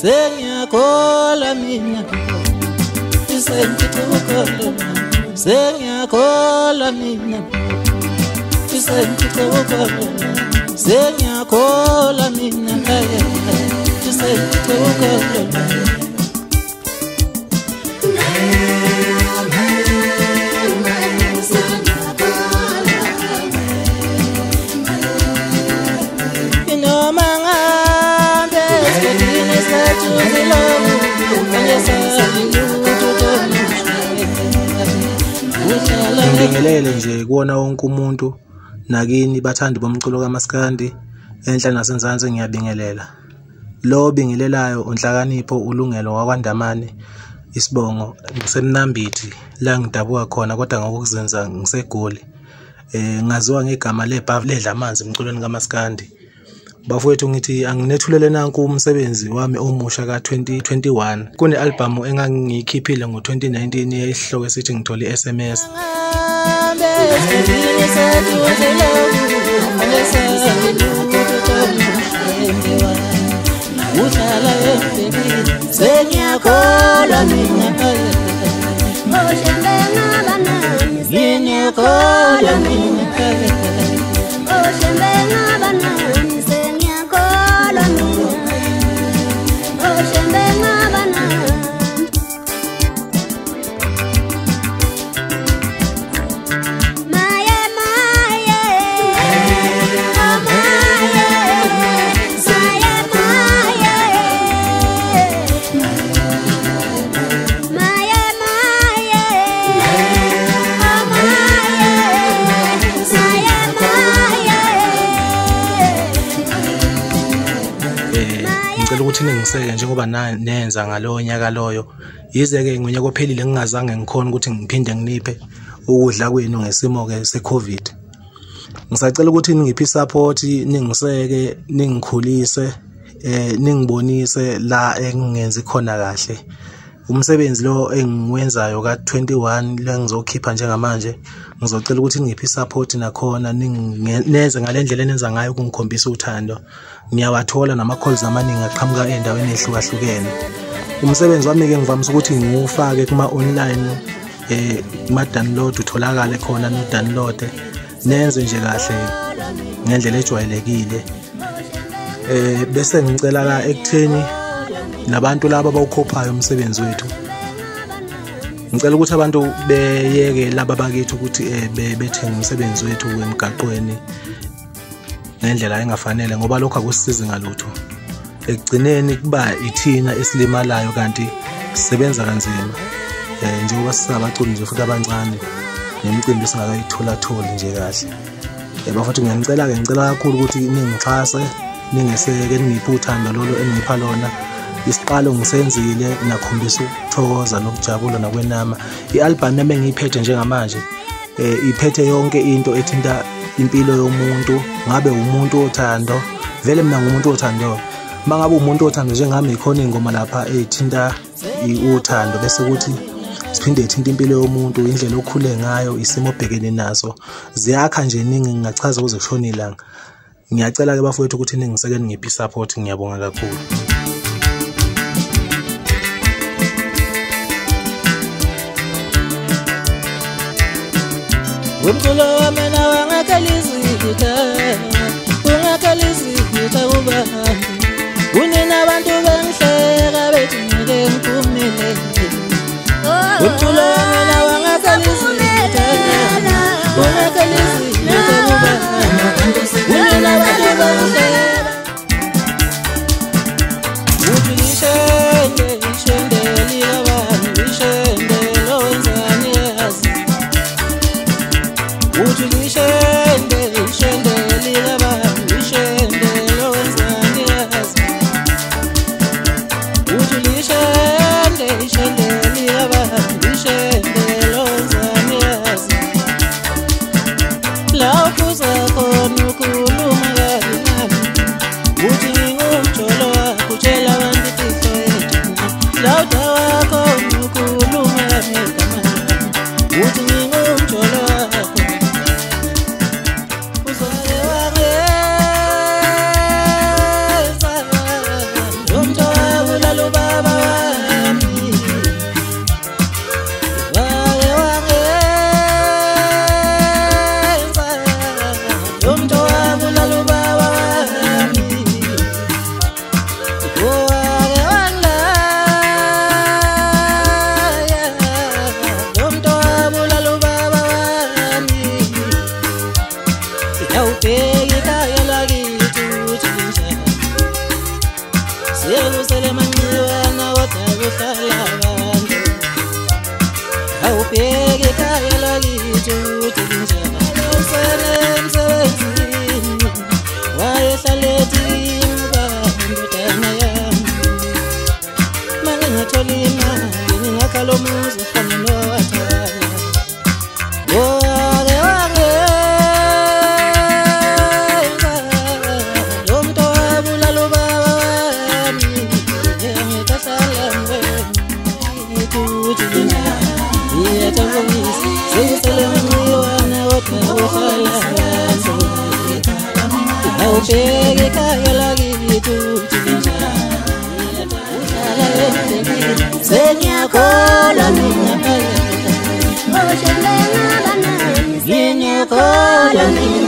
Sengiyakholwa mina isengikholwa sengiyakholwa mina isengikholwa sengiyakholwa mina isengikholwa Ngibingelele nje kuwona wonke umuntu nakini bathandi bomculo kaMaskandi enhla nasenzansi ngiyabingelela. Lo bingelelayo unhlakanipho ulungelo wakwaNdamane isibongo ngisemnambithi la ngidabuka khona kodwa ngokuzenza ngisegoli. Ngaziwa ngegama leBhavu Ledlamanzi emculweni kaMaskandi. Bafowethu ngithi anginethulele nanku umsebenzi wami omusha ka2021. Kune album engangiyikhiphile ngo2019 eyisihloko esithi ngithole SMS. Ngicela ukuthi ningiseke njengoba nenza ngalowo nyaka loyo. Yize ke ngonyaka ophelile ngingazange ngikhona ukuthi ngiphinde nginiphe ukudla kwenu ngesimo ke seCovid. Ngisacela ukuthi ningiphi support, ningiseke, ningikhulise, ningibonise la engingenzi khona kahle. Umsebenzi lo engiwenzayo ka21 la ngizokhipha njengamanje ngizocela ukuthi ningiphi support nakhona neze ngalendlela enenza ngayo ukungikhombisa uthando. Ngiyawathola nama calls amaningi aqhamuka endaweni ehlukahlukene. Umsebenzi wami ke ngivamisa ukuthi ngiwufake kuma online kuma download utholakale khona no download nenze nje kahle ngendlela ejwayelekile. Bese ngicela la ekutheni nabantu laba bawukhophayo umsebenzi wethu. Ngicela ukuthi abantu beyeke laba bakithi ukuthi bethenga umsebenzi wethu emgaqweni ngendlela engafanele ngoba lokho akusisizi ngalutho. Ekugcineni kuba ithina esilimalayo kanti sisebenza kanzima. Njengoba sisabaculi nje futhi abancane nemicimbi singakayithola nje kahle. Bafowethu ngicela kakhulu ukuthi ningixhase, ningeseke, ningiphe uthando lolo engipha lona. Isiqalo ngisenzile nakhombisa ukuthokoza nokujabula nakwenama. I-album yami engiyiphethe njengamanje iphethe yonke into ethinta impilo yomuntu. Ngabe umuntu othando, vele mina ngumuntu othando. Mangabe umuntu othando njengami ikhona ingoma lapha ethinta uthando bese ukuthi siphinde ethinta impilo yomuntu, indlela okhule ngayo, isimo obhekene naso. Ziyakha nje ningi ngingachaza kuze kushone ilanga. Ngiyacela ke bafowethu ukuthi ningiseke ningiphi support, ngiyabonga kakhulu. Umculo wami nawe ngakalizitha, ungakalizitha ubaba. Kunina abantu bengihleka bethi ngeke ngiphumele. Umculo wami nawe ngakalizitha, ungakalizitha ubaba. Kunina abantu bengihleka. Uthi ishende liyabani, ishende lowenzani yazi. Uthi ishende awubheki ekhaya lakithi ukuthi linjani sekusele manciwana kodwa kuhlala abantu awubheki ekhaya lakithi ukuthi linjani usele emsebenzini wayehlala ethi ndodana yami mangingatholi imali ngingakhala umuzi ufana nowathana wake lo muntu owabulala ubaba wami ngikahlala ukuthi ngiyathokozisa sekusele manciwana kodwa uhlala awubheke ekhaya lakithi ukuthi linjani senyakhola mina ngiyakhola mina